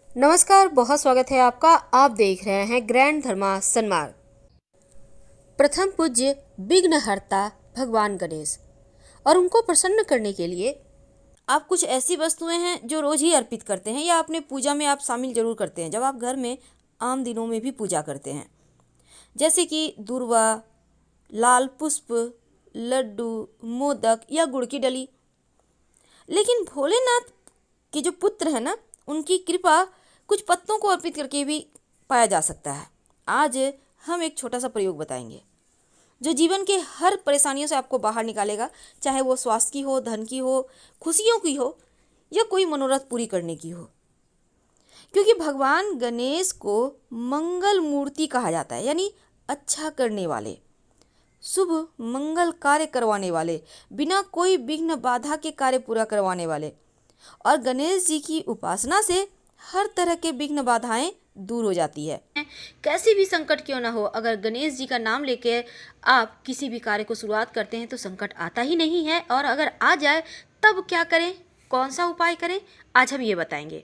नमस्कार, बहुत स्वागत है आपका। आप देख रहे हैं ग्रैंड धर्मा सन्मार्ग। प्रथम पूज्य विघ्नहर्ता भगवान गणेश और उनको प्रसन्न करने के लिए आप कुछ ऐसी वस्तुएं हैं जो रोज ही अर्पित करते हैं या अपने पूजा में आप शामिल जरूर करते हैं जब आप घर में आम दिनों में भी पूजा करते हैं, जैसे कि दूर्वा, लाल पुष्प, लड्डू, मोदक या गुड़ की डली। लेकिन भोलेनाथ के जो पुत्र है ना, उनकी कृपा कुछ पत्तों को अर्पित करके भी पाया जा सकता है। आज हम एक छोटा सा प्रयोग बताएंगे जो जीवन के हर परेशानियों से आपको बाहर निकालेगा, चाहे वो स्वास्थ्य की हो, धन की हो, खुशियों की हो या कोई मनोरथ पूरी करने की हो। क्योंकि भगवान गणेश को मंगल मूर्ति कहा जाता है, यानी अच्छा करने वाले, शुभ मंगल कार्य करवाने वाले, बिना कोई विघ्न बाधा के कार्य पूरा करवाने वाले। और गणेश जी की उपासना से हर तरह के विघ्न बाधाएं दूर हो जाती है। कैसी भी संकट क्यों ना हो, अगर गणेश जी का नाम लेके आप किसी भी कार्य को शुरुआत करते हैं तो संकट आता ही नहीं है। और अगर आ जाए तब क्या करें, कौन सा उपाय करें, आज हम ये बताएंगे।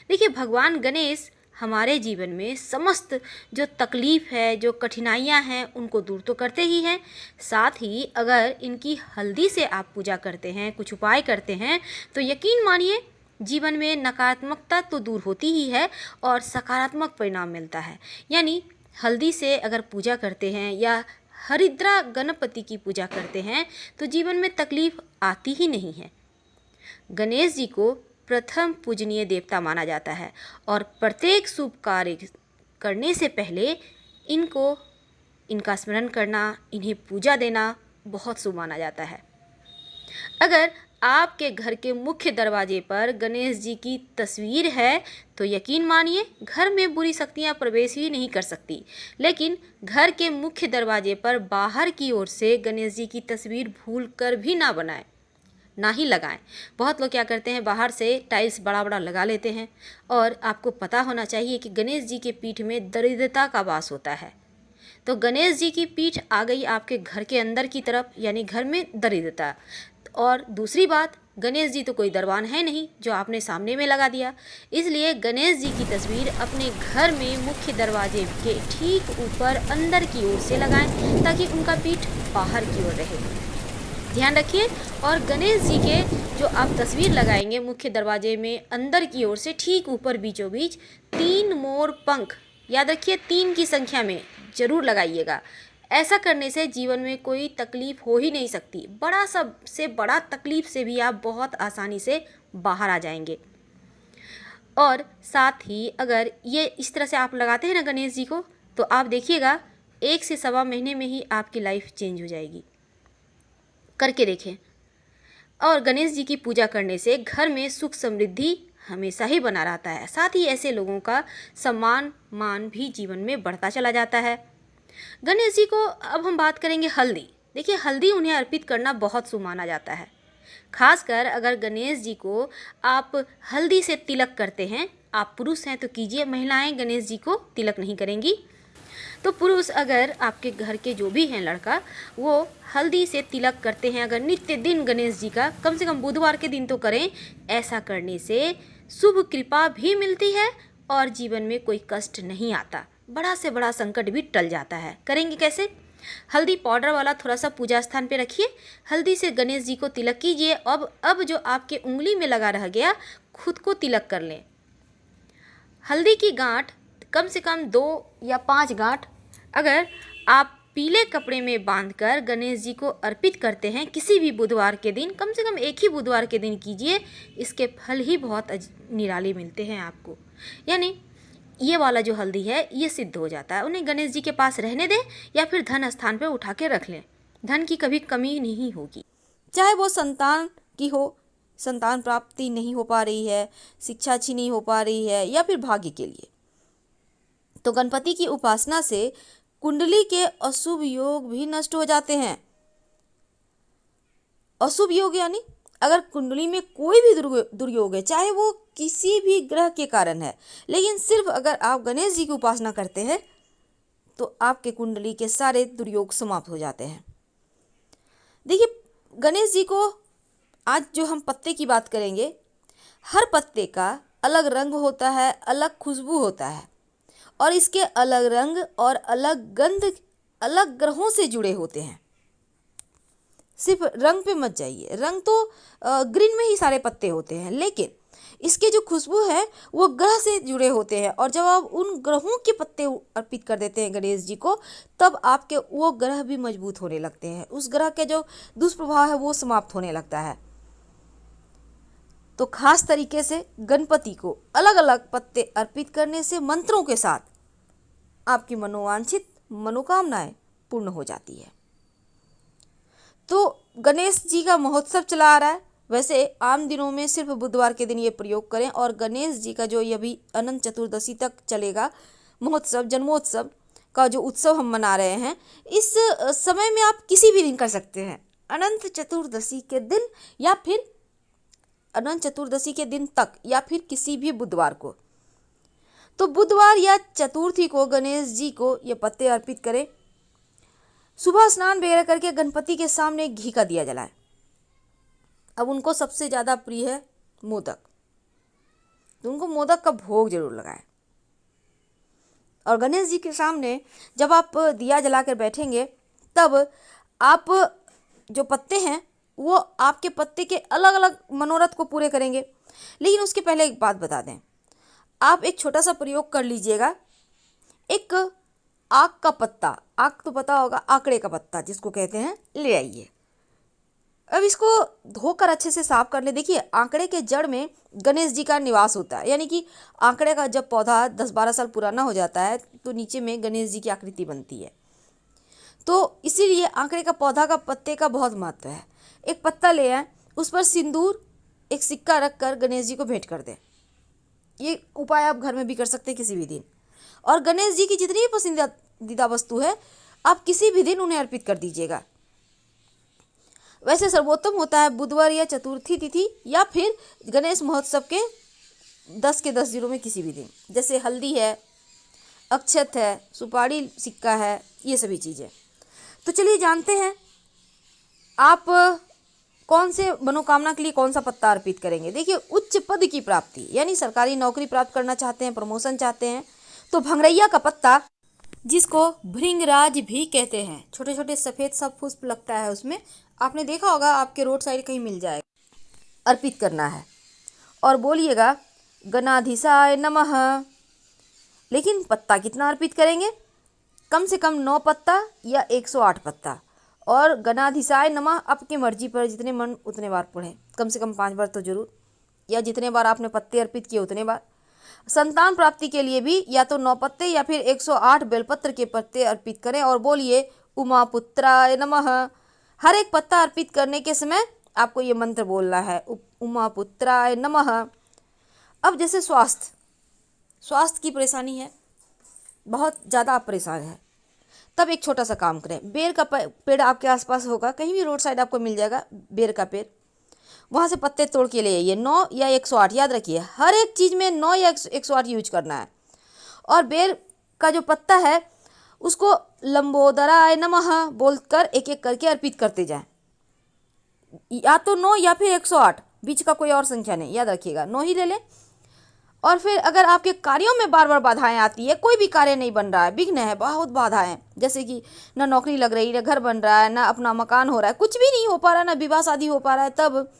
देखिए, भगवान गणेश हमारे जीवन में समस्त जो तकलीफ है, जो कठिनाइयाँ हैं, उनको दूर तो करते ही हैं। साथ ही अगर इनकी हल्दी से आप पूजा करते हैं, कुछ उपाय करते हैं, तो यकीन मानिए जीवन में नकारात्मकता तो दूर होती ही है और सकारात्मक परिणाम मिलता है। यानी हल्दी से अगर पूजा करते हैं या हरिद्रा गणपति की पूजा करते हैं तो जीवन में तकलीफ आती ही नहीं है। गणेश जी को प्रथम पूजनीय देवता माना जाता है और प्रत्येक शुभ कार्य करने से पहले इनका स्मरण करना, इन्हें पूजा देना बहुत शुभ माना जाता है। अगर आपके घर के मुख्य दरवाजे पर गणेश जी की तस्वीर है तो यकीन मानिए घर में बुरी शक्तियां प्रवेश ही नहीं कर सकती। लेकिन घर के मुख्य दरवाजे पर बाहर की ओर से गणेश जी की तस्वीर भूल कर भी ना बनाएं, ना ही लगाएं। बहुत लोग क्या करते हैं, बाहर से टाइल्स बड़ा बड़ा लगा लेते हैं। और आपको पता होना चाहिए कि गणेश जी के पीठ में दरिद्रता का वास होता है। तो गणेश जी की पीठ आ गई आपके घर के अंदर की तरफ, यानी घर में दरिद्रता। और दूसरी बात, गणेश जी तो कोई दरबान है नहीं जो आपने सामने में लगा दिया। इसलिए गणेश जी की तस्वीर अपने घर में मुख्य दरवाजे के ठीक ऊपर अंदर की ओर से लगाएं ताकि उनका पीठ बाहर की ओर रहे। ध्यान रखिए। और गणेश जी के जो आप तस्वीर लगाएंगे मुख्य दरवाजे में अंदर की ओर से ठीक ऊपर बीचों बीच 3 मोर पंख, याद रखिए 3 की संख्या में जरूर लगाइएगा। ऐसा करने से जीवन में कोई तकलीफ हो ही नहीं सकती। बड़ा सबसे बड़ा तकलीफ से भी आप बहुत आसानी से बाहर आ जाएंगे। और साथ ही अगर ये इस तरह से आप लगाते हैं ना गणेश जी को, तो आप देखिएगा 1 से सवा महीने में ही आपकी लाइफ चेंज हो जाएगी। करके देखें। और गणेश जी की पूजा करने से घर में सुख समृद्धि हमेशा ही बना रहता है। साथ ही ऐसे लोगों का सम्मान मान भी जीवन में बढ़ता चला जाता है। गणेश जी को अब हम बात करेंगे हल्दी। देखिए, हल्दी उन्हें अर्पित करना बहुत शुभ माना जाता है। खासकर अगर गणेश जी को आप हल्दी से तिलक करते हैं, आप पुरुष हैं तो कीजिए, महिलाएं गणेश जी को तिलक नहीं करेंगी। तो पुरुष अगर आपके घर के जो भी हैं लड़का, वो हल्दी से तिलक करते हैं, अगर नित्य दिन गणेश जी का कम से कम बुधवार के दिन तो करें। ऐसा करने से शुभ कृपा भी मिलती है और जीवन में कोई कष्ट नहीं आता, बड़ा से बड़ा संकट भी टल जाता है। करेंगे कैसे? हल्दी पाउडर वाला थोड़ा सा पूजा स्थान पे रखिए, हल्दी से गणेश जी को तिलक कीजिए। अब जो आपके उंगली में लगा रह गया, खुद को तिलक कर लें। हल्दी की गांठ कम से कम 2 या 5 गांठ अगर आप पीले कपड़े में बांधकर गणेश जी को अर्पित करते हैं किसी भी बुधवार के दिन, कम से कम एक ही बुधवार के दिन कीजिए, इसके फल ही बहुत निराले मिलते हैं आपको। यानी ये वाला जो हल्दी है ये सिद्ध हो जाता है। उन्हें गणेश जी के पास रहने दें या फिर धन स्थान पर उठा के रख लें। धन की कभी कमी नहीं होगी, चाहे वो संतान की हो, संतान प्राप्ति नहीं हो पा रही है, शिक्षा अच्छी नहीं हो पा रही है, या फिर भाग्य के लिए। तो गणपति की उपासना से कुंडली के अशुभ योग भी नष्ट हो जाते हैं। अशुभ योग यानी अगर कुंडली में कोई भी दुर्योग है, चाहे वो किसी भी ग्रह के कारण है, लेकिन सिर्फ अगर आप गणेश जी की उपासना करते हैं तो आपके कुंडली के सारे दुर्योग समाप्त हो जाते हैं। देखिए, गणेश जी को आज जो हम पत्ते की बात करेंगे, हर पत्ते का अलग रंग होता है, अलग खुशबू होता है, और इसके अलग रंग और अलग गंध अलग ग्रहों से जुड़े होते हैं। सिर्फ रंग पे मत जाइए, रंग तो ग्रीन में ही सारे पत्ते होते हैं, लेकिन इसके जो खुशबू है वो ग्रह से जुड़े होते हैं, और जब आप उन ग्रहों के पत्ते अर्पित कर देते हैं गणेश जी को, तब आपके वो ग्रह भी मजबूत होने लगते हैं, उस ग्रह के जो दुष्प्रभाव है वो समाप्त होने लगता है। तो खास तरीके से गणपति को अलग अलग पत्ते अर्पित करने से मंत्रों के साथ आपकी मनोवांछित मनोकामनाएं पूर्ण हो जाती है। तो गणेश जी का महोत्सव चला आ रहा है। वैसे आम दिनों में सिर्फ बुधवार के दिन ये प्रयोग करें, और गणेश जी का जो ये अभी अनंत चतुर्दशी तक चलेगा महोत्सव, जन्मोत्सव का जो उत्सव हम मना रहे हैं, इस समय में आप किसी भी दिन कर सकते हैं, अनंत चतुर्दशी के दिन या फिर अनंत चतुर्दशी के दिन तक, या फिर किसी भी बुधवार को। तो बुधवार या चतुर्थी को गणेश जी को ये पत्ते अर्पित करें। सुबह स्नान वगैरह करके गणपति के सामने घी का दिया जलाए। अब उनको सबसे ज़्यादा प्रिय है मोदक, तो उनको मोदक का भोग जरूर लगाएं। और गणेश जी के सामने जब आप दिया जलाकर बैठेंगे, तब आप जो पत्ते हैं वो आपके पत्ते के अलग अलग मनोरथ को पूरे करेंगे। लेकिन उसके पहले एक बात बता दें, आप एक छोटा सा प्रयोग कर लीजिएगा। एक आक का पत्ता, आक तो पता होगा, आंकड़े का पत्ता जिसको कहते हैं, ले आइए। अब इसको धोकर अच्छे से साफ कर ले। देखिए, आंकड़े के जड़ में गणेश जी का निवास होता है, यानी कि आंकड़े का जब पौधा 10-12 साल पुराना हो जाता है तो नीचे में गणेश जी की आकृति बनती है। तो इसीलिए आंकड़े का पौधा का पत्ते का बहुत महत्व है। एक पत्ता ले आए, उस पर सिंदूर, एक सिक्का रख कर गणेश जी को भेंट कर दें। ये उपाय आप घर में भी कर सकते हैं किसी भी दिन। और गणेश जी की जितनी भी पसंदीदा वस्तु है, आप किसी भी दिन उन्हें अर्पित कर दीजिएगा। वैसे सर्वोत्तम होता है बुधवार या चतुर्थी तिथि, या फिर गणेश महोत्सव के 10 के 10 दिनों में किसी भी दिन, जैसे हल्दी है, अक्षत है, सुपारी सिक्का है, ये सभी चीज़ें। तो चलिए जानते हैं आप कौन से मनोकामना के लिए कौन सा पत्ता अर्पित करेंगे। देखिए, उच्च पद की प्राप्ति, यानी सरकारी नौकरी प्राप्त करना चाहते हैं, प्रमोशन चाहते हैं, तो भंगरैया का पत्ता, जिसको भृंगराज भी कहते हैं, छोटे छोटे सफ़ेद सा पुष्प लगता है उसमें, आपने देखा होगा, आपके रोड साइड कहीं मिल जाएगा, अर्पित करना है। और बोलिएगा गणाधीशाय नमः। लेकिन पत्ता कितना अर्पित करेंगे? कम से कम 9 पत्ता या 108 पत्ता। और गणाधीशाय नमः आपकी मर्जी पर, जितने मन उतने बार पढ़ें, कम से कम 5 बार तो जरूर, या जितने बार आपने पत्ते अर्पित किए उतने बार। संतान प्राप्ति के लिए भी या तो 9 पत्ते या फिर 108 बेलपत्र के पत्ते अर्पित करें, और बोलिए उमा पुत्राय नमः। हर एक पत्ता अर्पित करने के समय आपको ये मंत्र बोलना है, उमा पुत्राय नमः। अब जैसे स्वास्थ्य की परेशानी है, बहुत ज़्यादा आप परेशान हैं, तब एक छोटा सा काम करें। बेर का पेड़ आपके आसपास होगा, कहीं भी रोड साइड आपको मिल जाएगा बेर का पेड़, वहाँ से पत्ते तोड़ के ले आइए। 9 या 108, याद रखिए हर एक चीज़ में 9 या 108 यूज करना है। और बेर का जो पत्ता है उसको लंबोदराय नमः बोलकर एक एक करके अर्पित करते जाएं। या तो 9 या फिर 108, बीच का कोई और संख्या नहीं, याद रखिएगा 9 ही ले लें। और फिर अगर आपके कार्यों में बार बार बाधाएं आती है, कोई भी कार्य नहीं बन रहा है, विघ्न है, बहुत बाधाएं, जैसे कि ना नौकरी लग रही, ना घर बन रहा है, ना अपना मकान हो रहा है, कुछ भी नहीं हो पा रहा है, ना विवाह शादी हो पा रहा है, तब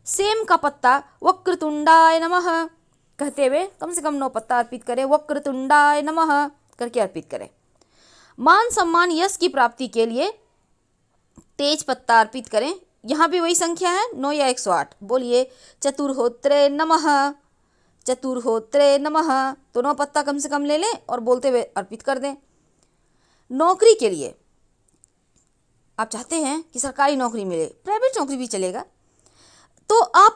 सेम का पत्ता वक्रतुंडाय नमः कहते हुए कम से कम 9 पत्ता अर्पित करें। वक्रतुंडाय नमः करके अर्पित करें। मान सम्मान यश की प्राप्ति के लिए तेज पत्ता अर्पित करें। यहाँ भी वही संख्या है, 9 या 108। बोलिए चतुर्होत्रे नमः, चतुर्होत्रे नमः। तो 9 पत्ता कम से कम ले लें और बोलते हुए अर्पित कर दें। नौकरी के लिए आप चाहते हैं कि सरकारी नौकरी मिले, प्राइवेट नौकरी भी चलेगा, तो आप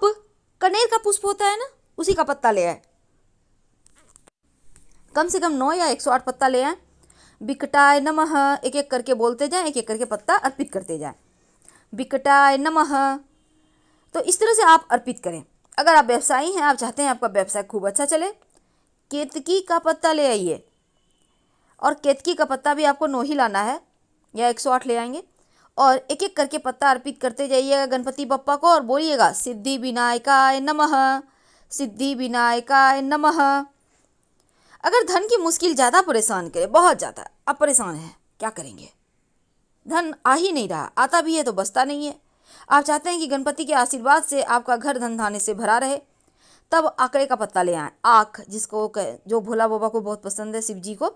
कनेर का पुष्प होता है ना, उसी का पत्ता ले आए। कम से कम 9 या 108 पत्ता ले आए। विकटाय नमः एक एक करके बोलते जाएं, एक एक करके पत्ता अर्पित करते जाएं। विकटाय नमः। तो इस तरह से आप अर्पित करें। अगर आप व्यवसायी हैं, आप चाहते हैं आपका व्यवसाय खूब अच्छा चले, केतकी का पत्ता ले आइए। और केतकी का पत्ता भी आपको 9 ही लाना है या 108 ले आएंगे, और एक एक करके पत्ता अर्पित करते जाइएगा गणपति बप्पा को, और बोलिएगा सिद्धि विनायकाय नमः, सिद्धि विनायकाय नमः। अगर धन की मुश्किल ज़्यादा परेशान करे, बहुत ज़्यादा, आप परेशान हैं, क्या करेंगे? धन आ ही नहीं रहा, आता भी है तो बचता नहीं है। आप चाहते हैं कि गणपति के आशीर्वाद से आपका घर धन धान्य से भरा रहे, तब आंकड़े का पत्ता ले आए। आँख जिसको जो भोला बाबा को बहुत पसंद है, शिव जी को,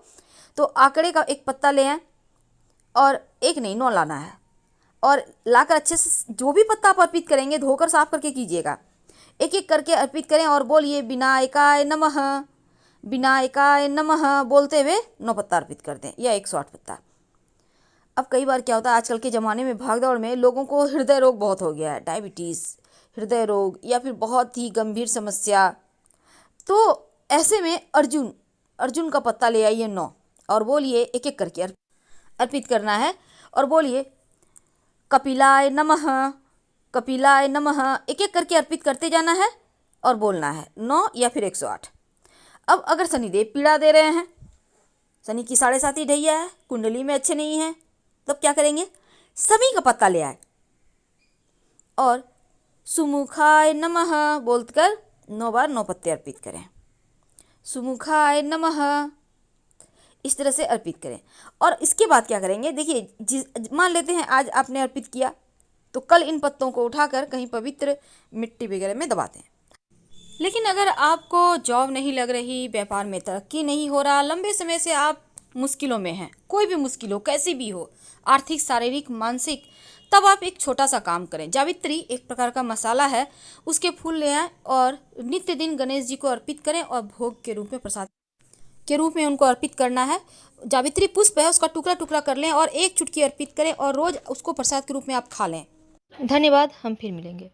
तो आंकड़े का एक पत्ता ले आए, और एक नहीं 9 लाना है, और लाकर अच्छे से जो भी पत्ता आप अर्पित करेंगे धोकर साफ करके कीजिएगा। एक एक करके अर्पित करें और बोलिए विनायकाय नमः, विनायकाय नमः बोलते हुए 9 पत्ता अर्पित कर दें, या 108 पत्ता। अब कई बार क्या होता है, आजकल के ज़माने में भागदौड़ में लोगों को हृदय रोग बहुत हो गया है, डायबिटीज़, हृदय रोग, या फिर बहुत ही गंभीर समस्या। तो ऐसे में अर्जुन का पत्ता ले आइए 9, और बोलिए एक एक करके अर्पित करना है, और बोलिए कपिलाय नमः, कपिलाय नमः, एक एक करके अर्पित करते जाना है और बोलना है 9 या फिर 108। अब अगर शनिदेव पीड़ा दे रहे हैं, शनि की 7.5 ढैया है, कुंडली में अच्छे नहीं है, तब क्या करेंगे? सभी का पत्ता ले आए और सुमुखाय नमः बोलकर 9 बार 9 पत्ते अर्पित करें। सुमुखाय नमः, इस तरह से अर्पित करें। और इसके बाद क्या करेंगे, देखिए, मान लेते हैं आज आपने अर्पित किया, तो कल इन पत्तों को उठाकर कहीं पवित्र मिट्टी वगैरह में दबा दें। लेकिन अगर आपको जॉब नहीं लग रही, व्यापार में तरक्की नहीं हो रहा, लंबे समय से आप मुश्किलों में हैं, कोई भी मुश्किल हो, कैसी भी हो, आर्थिक, शारीरिक, मानसिक, तब आप एक छोटा सा काम करें। जावित्री एक प्रकार का मसाला है, उसके फूल ले आएँ और नित्य दिन गणेश जी को अर्पित करें, और भोग के रूप में, प्रसाद के रूप में उनको अर्पित करना है। जावित्री पुष्प है, उसका टुकड़ा टुकड़ा कर लें और एक चुटकी अर्पित करें, और रोज़ उसको प्रसाद के रूप में आप खा लें। धन्यवाद, हम फिर मिलेंगे।